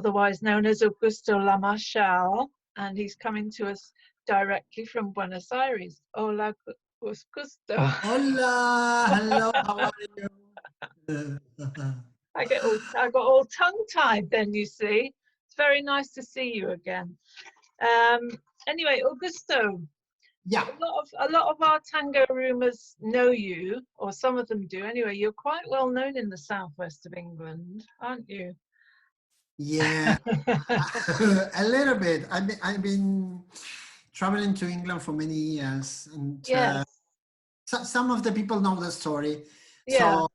otherwise known as Augusto La Marchal, and he's coming to us directly from Buenos Aires. Hola, Augusto. Hola, hello, how are you? I got all tongue-tied then, you see. It's very nice to see you again. Um, anyway, Augusto, Yeah, a lot of our tango roomers know you, or some of them do. Anyway, you're quite well known in the southwest of England, aren't you? yeah, a little bit. I've been traveling to England for many years, and Yes. some of the people know the story. Yeah. So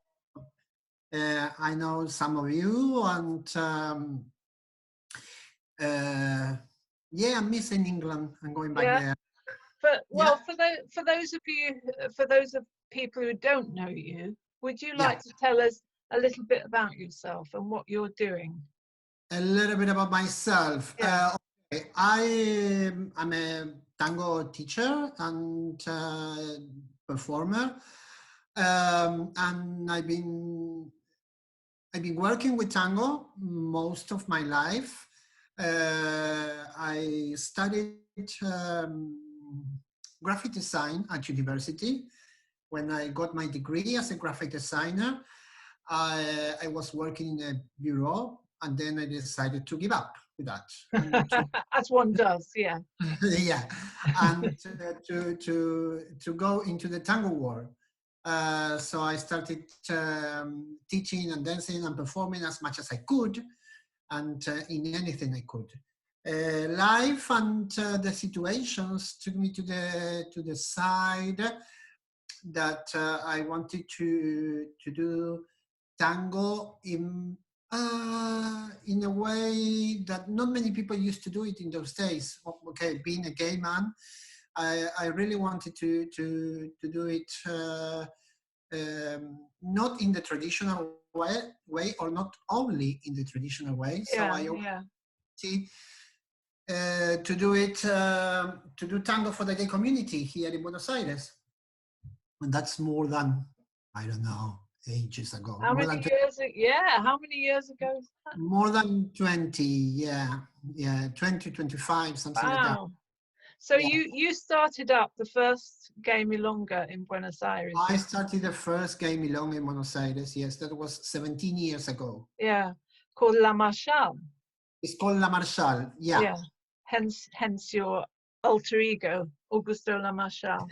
I know some of you, and yeah, I'm missing England. I'm going back Yeah. there. But Yeah, well, for those of you, for those of people who don't know you, would you yeah. like to tell us a little bit about yourself and what you're doing? A little bit about myself. Yeah. Okay. I'm a tango teacher and performer, and I've been working with tango most of my life. I studied graphic design at university. When I got my degree as a graphic designer, I was working in a bureau, and then I decided to give up with that. And As one does, yeah. yeah, and to go into the tango world. So I started teaching and dancing and performing as much as I could, and in anything I could. Life and the situations took me to the side that I wanted to do tango in a way that not many people used to do it in those days. Okay, being a gay man, I really wanted to do it not in the traditional way, or not only in the traditional way. So Yeah, I yeah. wanted to do tango for the gay community here in Buenos Aires, and that's more than, I don't know, ages ago. How many years? Yeah, how many years ago is that? More than 20, yeah. Yeah, 20, 25, something like that. Wow. So Yeah. you started up the first Gay Milonga in Buenos Aires, I did started the first gay milonga in Buenos Aires, yes, that was 17 years ago. yeah, called La Marchal. It's called La Marchal, yeah. Yeah. Hence your alter ego, Augusto La Marchal.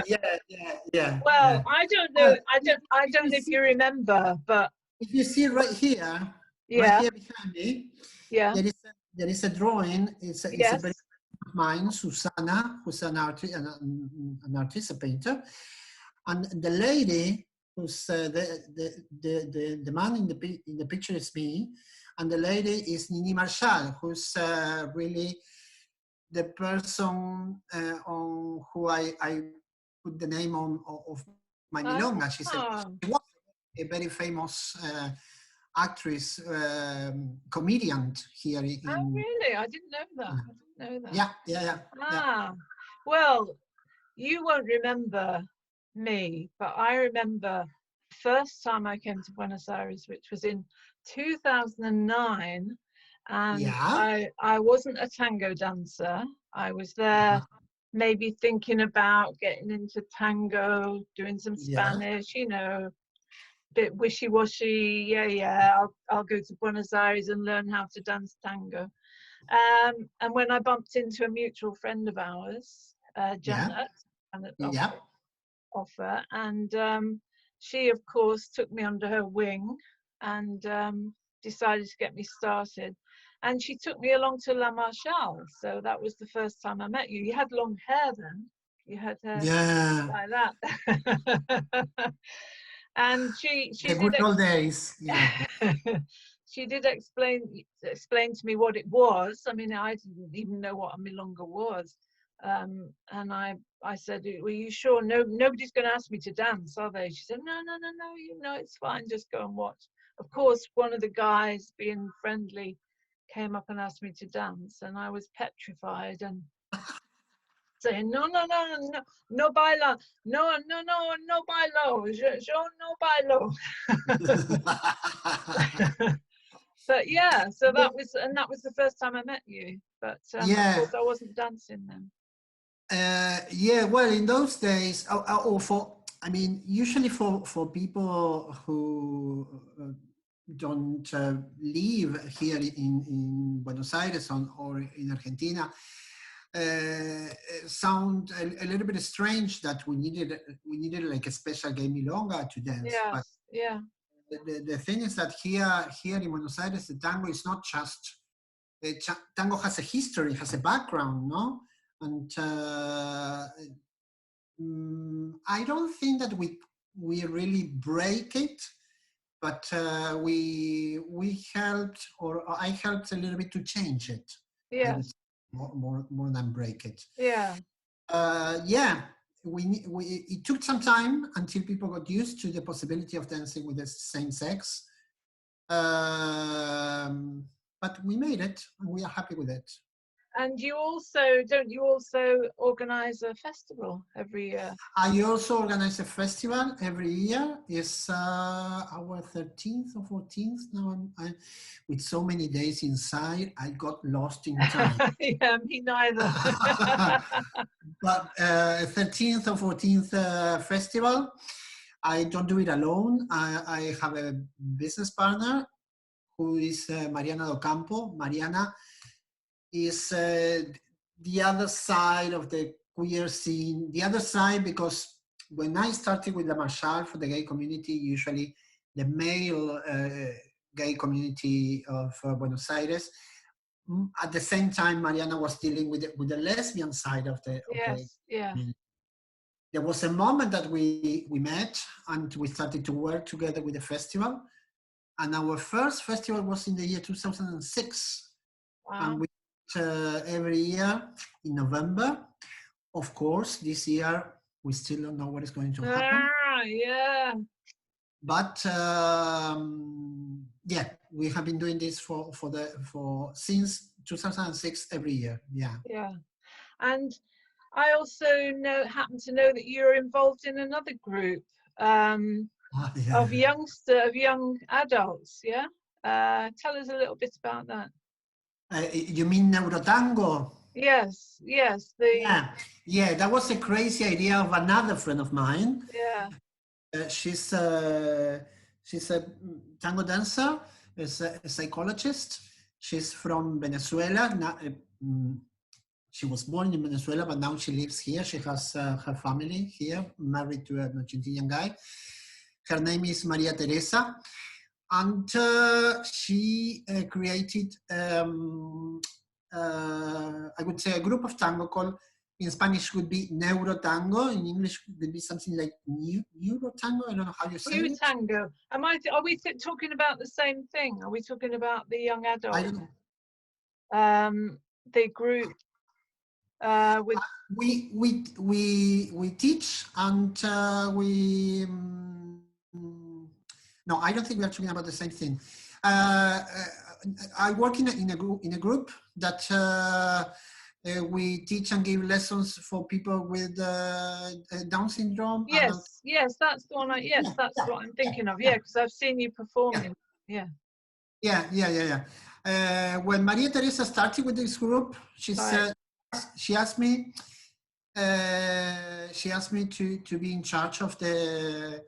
Yeah, yeah, yeah, Well, yeah. I don't know. Well, I if don't you know if see, you remember, but if you see right yeah, here behind me, yeah, there is a drawing. It's a very yes, of mine, Susana, who's an artist, a painter, and the lady who's the man in the picture is me, and the lady is Nini Marshall, who's really the person on who I put the name on of my milonga. ah, She was a very famous actress, comedian here oh, in. really? I didn't know that. I didn't know that. Yeah, yeah, yeah, yeah. Ah, well, you won't remember me, but I remember the first time I came to Buenos Aires, which was in 2009, and Yeah. I wasn't a tango dancer. I was there Uh-huh. maybe thinking about getting into tango, doing some Yeah. Spanish, bit wishy-washy. Yeah, I'll go to Buenos Aires and learn how to dance tango. And when I bumped into a mutual friend of ours, Yeah. Janet Yeah. Offer, and she, of course, took me under her wing and decided to get me started. And she took me along to La Marchal. So that was the first time I met you. You had long hair then. You had hair Yeah. like that. And she The did good old days. Yeah. she did explain to me what it was. I mean, I didn't even know what a milonga was. And I said, "Were you sure? Nobody's going to ask me to dance, are they?" She said, "No, no, no, no. It's fine. Just go and watch." Of course, one of the guys, being friendly, came up and asked me to dance, and I was petrified and saying, "No, no, no, no, no, no baila, no, no, no, no bailo, yo no bailo." But yeah, so that was the first time I met you. But of Yeah, course, I wasn't dancing then. yeah. Well, in those days, or for, I mean, usually for people who don't live here in Buenos Aires or in Argentina, sound a little bit strange that we needed like a special game milonga to dance. But Yes, yeah, the thing is that here in Buenos Aires, the tango is not just tango has a history, has a background, no? And I don't think that we really break it, but we helped, or I helped a little bit to change it. I would yes, say more than break it. yeah. Yeah, it took some time until people got used to the possibility of dancing with the same sex. Um, but we made it, and we are happy with it. And don't you also organize a festival every year? I also organize a festival every year. It's our 13th or 14th now. With so many days inside, I got lost in time. Yeah, me neither. But 13th or 14th festival, I don't do it alone. I have a business partner who is Mariana Docampo. Mariana is the other side of the queer scene, the other side, because when I started with the Marshal for the gay community, usually the male gay community of Buenos Aires, at the same time, Mariana was dealing with the lesbian side of the Yes, yeah, community. There was a moment that we met and we started to work together with the festival. And our first festival was in the year 2006. And wow. we every year in November. Of course, this year we still don't know what is going to happen. Ah, yeah, But yeah, we have been doing this for since 2006 every year. Yeah. yeah. And I also happen to know that you're involved in another group of Yeah. young adults. Yeah, tell us a little bit about that. You mean Neurotango? Yes, yes, the Yeah, yeah. That was a crazy idea of another friend of mine. yeah, She's a tango dancer, is a psychologist. She's from Venezuela. She was born in Venezuela, but now she lives here. She has her family here, married to an Argentinian guy. Her name is Maria Teresa, and she created, I would say, a group of tango called, in Spanish would be Neurotango. In English would be something like Neurotango. I don't know how you say new it. tango. Are we talking about the same thing? Are we talking about the young I adult don't know. the group with We teach and no, I don't think we're talking about the same thing. I work in a group that we teach and give lessons for people with Down syndrome. yes, that's the one. Yes, Yeah, that's yeah, what I'm thinking of. yeah, Yeah, because I've seen you yeah, performing. Yeah, yeah. When Maria Teresa started with this group, she right. said, she asked me, to be in charge of the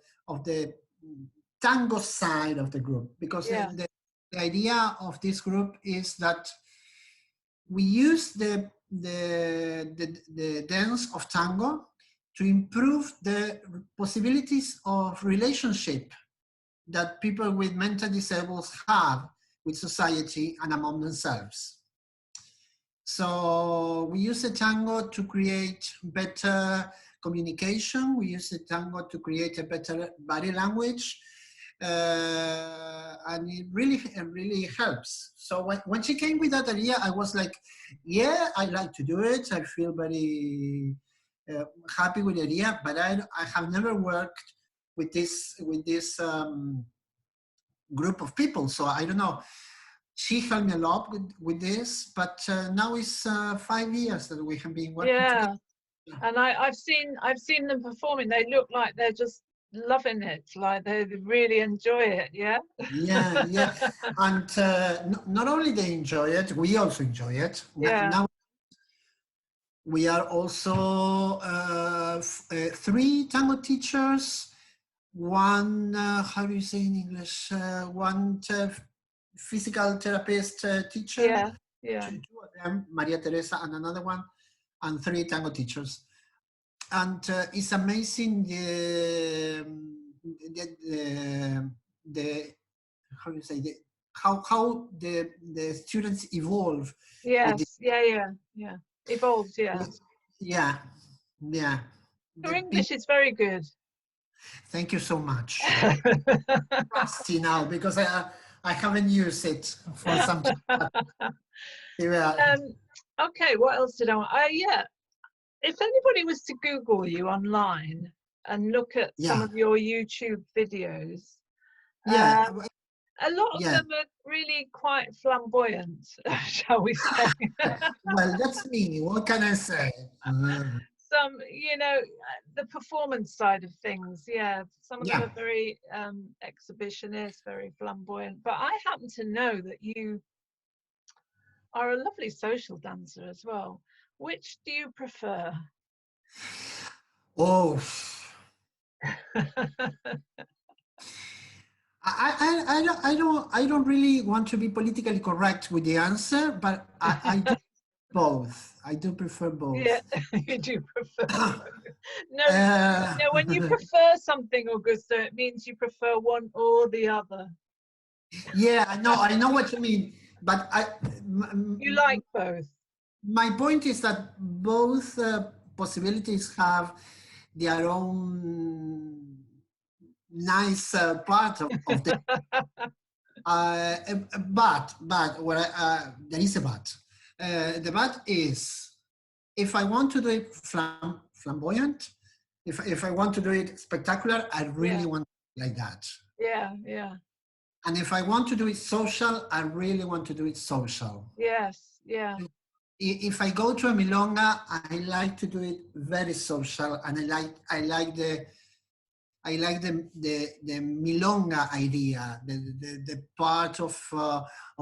tango side of the group, because Yeah, the idea of this group is that we use the dance of tango to improve the possibilities of relationship that people with mental disabilities have with society and among themselves. So we use the tango to create better communication. We use the tango to create a better body language. And it really helps. So when she came with that idea, I was like, yeah, I like to do it. I feel very happy with the idea, but I have never worked with this group of people. So I don't know. She helped me a lot with this, but now it's 5 years that we have been working together. yeah. And I've seen them performing. They look like loving it, like they really enjoy it. Yeah. Yeah, yeah. And not only they enjoy it, we also enjoy it. Yeah. Now we are also 3 tango teachers, one, how do you say in English, one physical therapist teacher, Yeah. Yeah. 2 of them, Maria Teresa and another one, and 3 tango teachers. And it's amazing the how do you say, how the students evolve with the, Yes. Yeah. Yeah. Yeah. Evolves. Yeah. yeah, yeah. Your The English is very good. Thank you so much. Rusty now because I haven't used it for some time. Yeah, Okay. What else did I want? Yeah. If anybody was to Google you online and look at some yeah, of your YouTube videos, yeah, a lot of yeah. them are really quite flamboyant, shall we say. Well, that's me. What can I say? Some, the performance side of things, yeah, some of them Yeah. are very exhibitionist, very flamboyant. But I happen to know that you are a lovely social dancer as well. Which do you prefer? Oh, I don't really want to be politically correct with the answer, but I do both. I do prefer Yeah, both. you do prefer both. No, Uh, when you prefer something, Augusto, it means you prefer one or the other. yeah, I know what you mean, but You like both. my point is that both possibilities have their own nice part of the. But what there is a but. The but is if I want to do it flamboyant, if I want to do it spectacular, I really Yeah, want it like that. yeah, yeah. And if I want to do it social, I really want to do it social. Yes, yeah, If I go to a milonga, I like to do it very social, and I like the milonga idea, the part of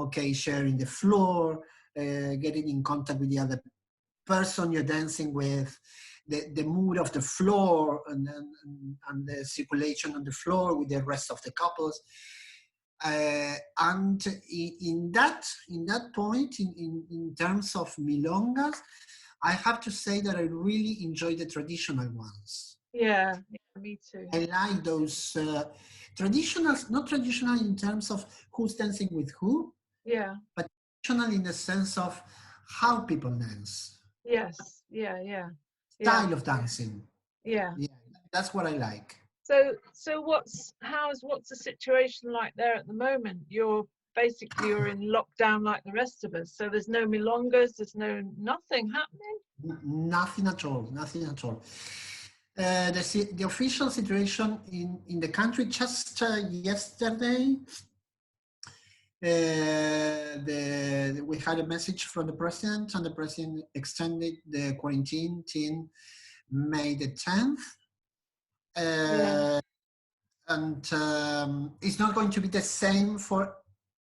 okay, sharing the floor, getting in contact with the other person you're dancing with, the mood of the floor, and the circulation on the floor with the rest of the couples. And in that point, in terms of milongas, I have to say that I really enjoy the traditional ones. yeah, yeah, me too. I like those traditionals, not traditional in terms of who's dancing with who, Yeah, but traditional in the sense of how people dance, yes, yeah, yeah, yeah, style of dancing. yeah. Yeah, that's what I like. So what's the situation like there at the moment? You're in lockdown like the rest of us. So there's no milongas, there's nothing happening. Nothing at all, nothing at all. The official situation in the country just yesterday, we had a message from the president, and the president extended the quarantine till May the 10th. Yeah, And it's not going to be the same for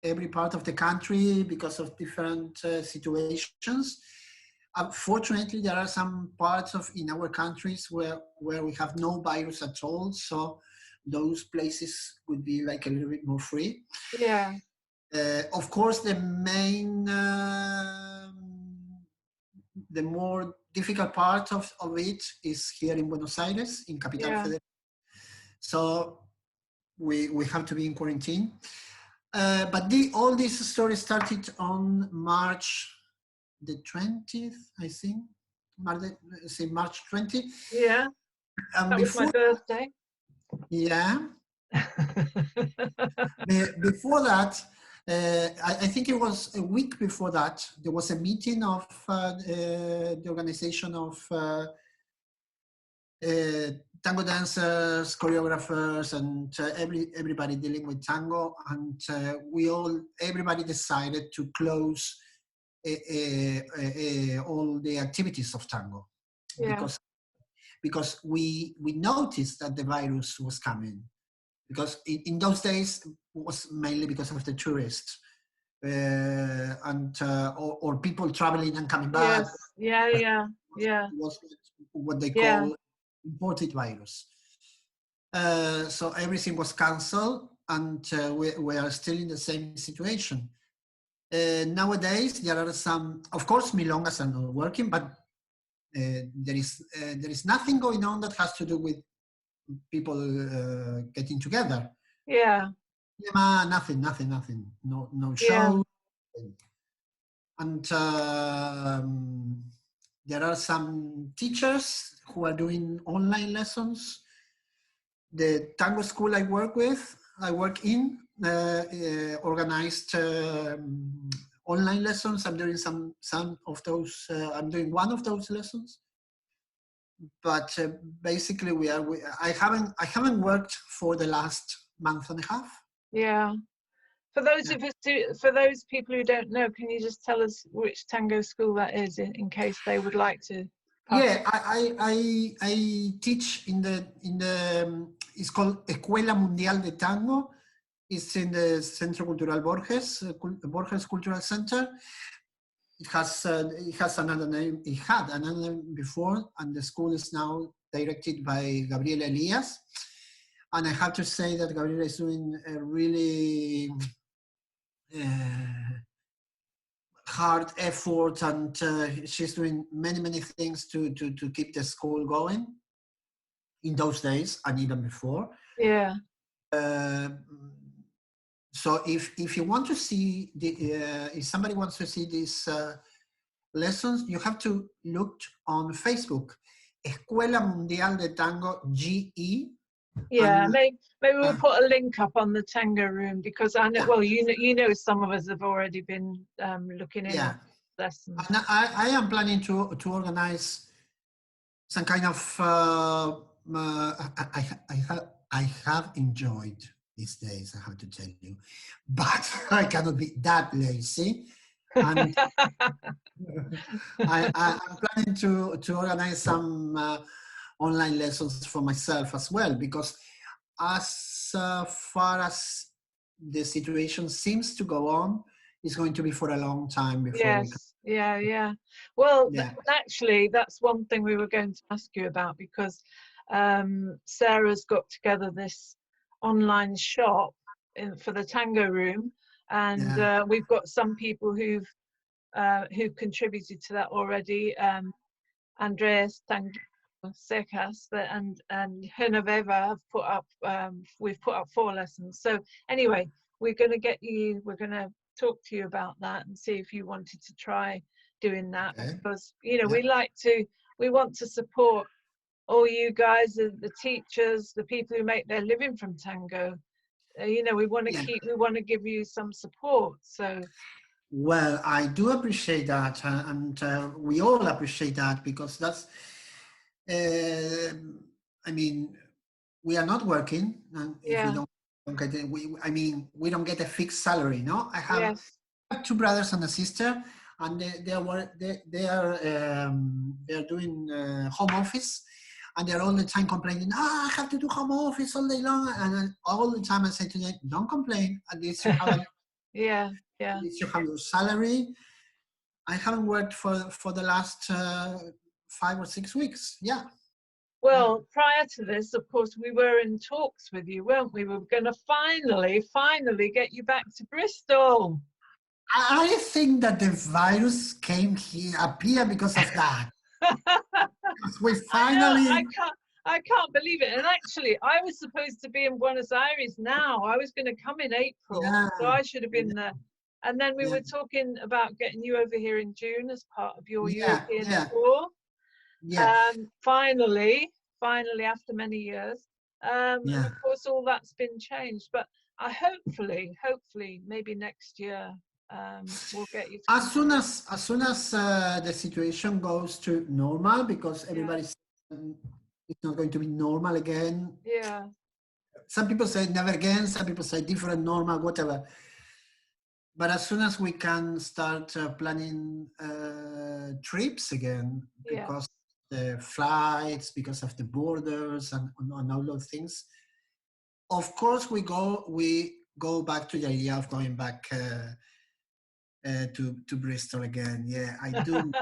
every part of the country because of different situations. Unfortunately, there are some parts of in our countries where we have no virus at all, so those places would be like a little bit more free. yeah, Of course, the more difficult part of it is here in Buenos Aires, in Capital yeah, Federal. So we have to be in quarantine. But all this story started on March the 20th, I think. March 20. yeah. And That was my before, birthday. yeah, before that, I think it was a week before that, there was a meeting of the organization of tango dancers, choreographers, and everybody dealing with tango, and everybody decided to close all the activities of tango Yeah, because because we noticed that the virus was coming. Because in those days it was mainly because of the tourists or people traveling and coming back. Yes. Yeah. Yeah. Yeah. It was what they Yeah. call imported virus. So everything was cancelled, and we are still in the same situation. Nowadays, there are some, of course, milongas are not working, but there is nothing going on that has to do with people getting together. Yeah. Nothing. No Yeah. show. And there are some teachers who are doing online lessons. The tango school I work in, organized online lessons. I'm doing some of those. I'm doing one of those lessons. But basically, I haven't worked for the last month and a half. Yeah. For those Yeah. of us for those people who don't know, can you just tell us which tango school that is in case they would like to Yeah, participate? I teach in the it's called Escuela Mundial de Tango. It's in the Centro Cultural Borges, Borges Cultural Center. It has another name. It had another name before, and the school is now directed by Gabriela Elias. And I have to say that Gabriela is doing a really hard effort, and she's doing many things to keep the school going in those days and even before. Yeah. So if you want to see if somebody wants to see these lessons, you have to look on Facebook, Escuela Mundial de Tango GE. Yeah, And maybe we'll put a link up on the Tango Room because I know. yeah, Well, you know, some of us have already been looking in on yeah. lessons. And I am planning to organize some kind of. I have enjoyed these days, I have to tell you, but I cannot be that lazy. And I'm planning to organize some online lessons for myself as well, because as far as the situation seems to go on, it's going to be for a long time before we can. Yes, yeah. Well, Yeah, actually, that's one thing we were going to ask you about because Sarah's got together this online shop for the Tango Room, and yeah, we've got some people who've contributed to that already. Andreas Secas and Genoveva have put up. We've put up 4 lessons. So anyway, we're going to talk to you about that and see if you wanted to try doing that, okay, because yeah, we want to support all you guys, the teachers, the people who make their living from tango. We want yeah. to give you some support. So Well, I do appreciate that, and we all appreciate that, because that's. I mean, we are not working, and if we yeah, don't get it, we don't get a fixed salary. No, I have yes, 2 brothers and a sister, and they are doing home office, and they're all the time complaining. I have to do home office all day long, and then all the time I say to them, don't complain. At least you have yeah, at yeah. least you have your salary. I haven't worked for the last 5 or 6 weeks. Yeah, yeah. Well, prior to this, of course, we were in talks with you, weren't we? We were going to finally get you back to Bristol. I think that the virus appear because of that. We I know, finally, I can't believe it. And actually, I was supposed to be in Buenos Aires now. I was going to come in April, yeah, so I should have been there. And then we yeah, were talking about getting you over here in June as part of your yeah, European yeah, tour. yeah, Finally, after many years. And yeah. of course, all that's been changed. But I hopefully, maybe next year, we'll get you to As come soon over. as the situation goes to normal, because Yeah, everybody's it's not going to be normal again. yeah, Some people say never again. Some people say different normal, whatever. But as soon as we can start planning trips again, yes, because the flights, because of the borders, and all those things. Of course, we go back to the idea of going back to Bristol again. Yeah, I do miss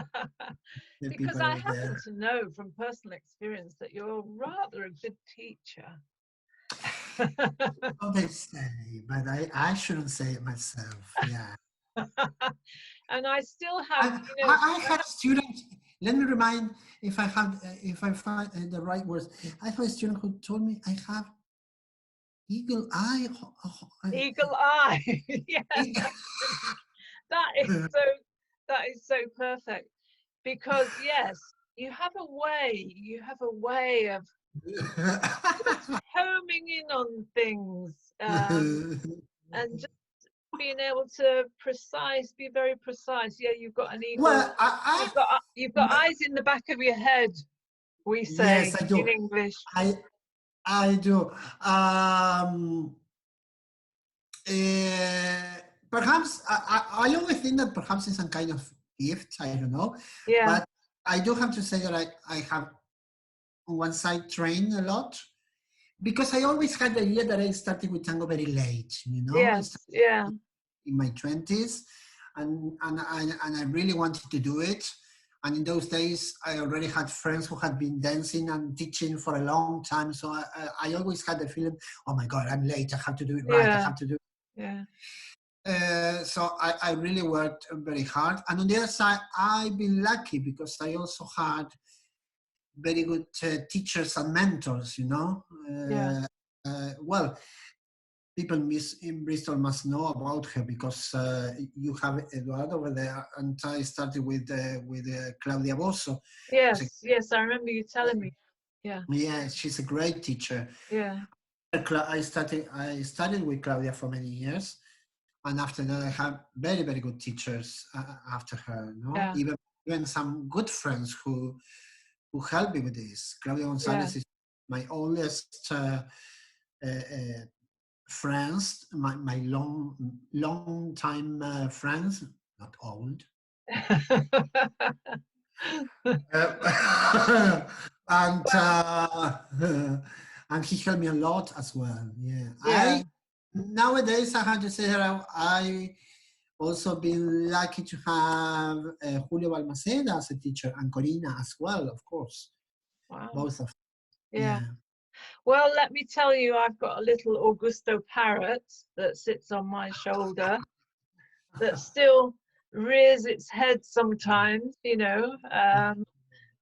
the Because people I over happen there. to know from personal experience that you're rather a good teacher. What they say, but I shouldn't say it myself. Yeah. And I still have, I had a student. Let me remind, if I find the right words. I had a student who told me I have eagle eye. eagle eye. Yes, that is so that is so perfect. Because yes, you have a way of just homing in on things, and just being able to be very precise. Yeah, you've got an eagle. Well, You've got eyes in the back of your head, we say yes, I in do. English. I I do. Uh, Perhaps I always think that perhaps it's some kind of gift. I don't know, Yeah. but I do have to say that I have on one side trained a lot, because I always had the idea that I started with tango very late. I Yes. started Yeah. in my 20s, and I really wanted to do it. And in those days, I already had friends who had been dancing and teaching for a long time. So I always had the feeling, oh my God, I'm late. I have to do it right. I Yeah. have to do it. Yeah. So I really worked very hard. And on the other side, I've been lucky because I also had very good teachers and mentors. Yeah. Well, people in Bristol must know about her, because you have Eduardo over there, and I started with Claudia Bosso. Who's Yes. Yes. I remember you a, telling me. Yeah. yeah, she's a great teacher. Yeah. I studied with Claudia for many years, and after that, I had very very good teachers after her. No, Yeah. even some good friends who helped me with this. Claudia Yeah. Gonzalez is my oldest friends, my long time friends, not old. And and he helped me a lot as well. Yeah, Yeah. I nowadays I have to say that I also been lucky to have Julio Balmaceda as a teacher, and Corina as well, of course, Wow. both of Yeah. yeah. Well, let me tell you, I've got a little Augusto parrot that sits on my shoulder that still rears its head sometimes,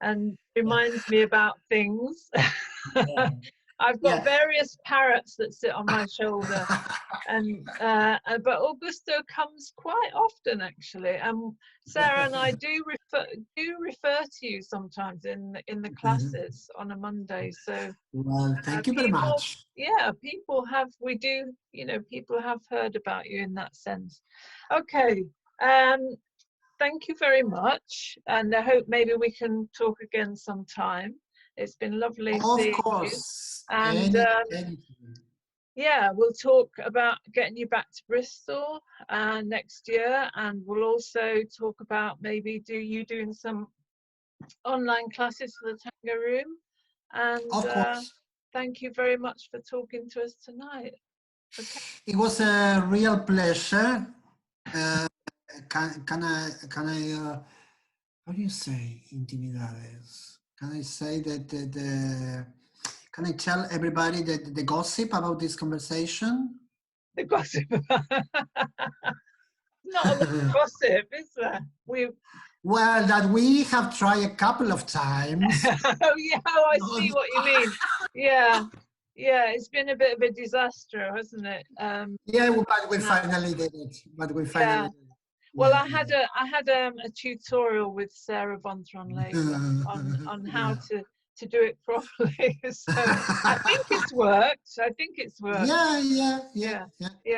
and reminds me about things. I've got Yeah. various parrots that sit on my shoulder, and but Augusto comes quite often actually. And Sarah and I do refer to you sometimes in the classes on a Monday. So Well, thank you very people, much. yeah, people have heard about you in that sense. Okay. Um, Thank you very much, and I hope maybe we can talk again sometime. It's been lovely Of seeing you, course, and anything. yeah, we'll talk about getting you back to Bristol next year, and we'll also talk about maybe doing some online classes for the Tango Room. And Of course. thank you very much for talking to us tonight. Okay. It was a real pleasure. Uh, can I, how do you say intimidades? Can I say that can I tell everybody that the gossip about this conversation? The gossip. Not a lot of gossip, is there? Well, that we have tried a couple of times. Oh yeah, I see what you mean. Yeah, yeah, it's been a bit of a disaster, hasn't it? Yeah, but we No, finally did it. But we finally yeah. did it. Well, Yeah, I had a tutorial with Sarah von Tronleger on how to do it properly. So I think yeah. it's worked. I think it's worked. Yeah, yeah, yeah, Yeah, yeah. yeah.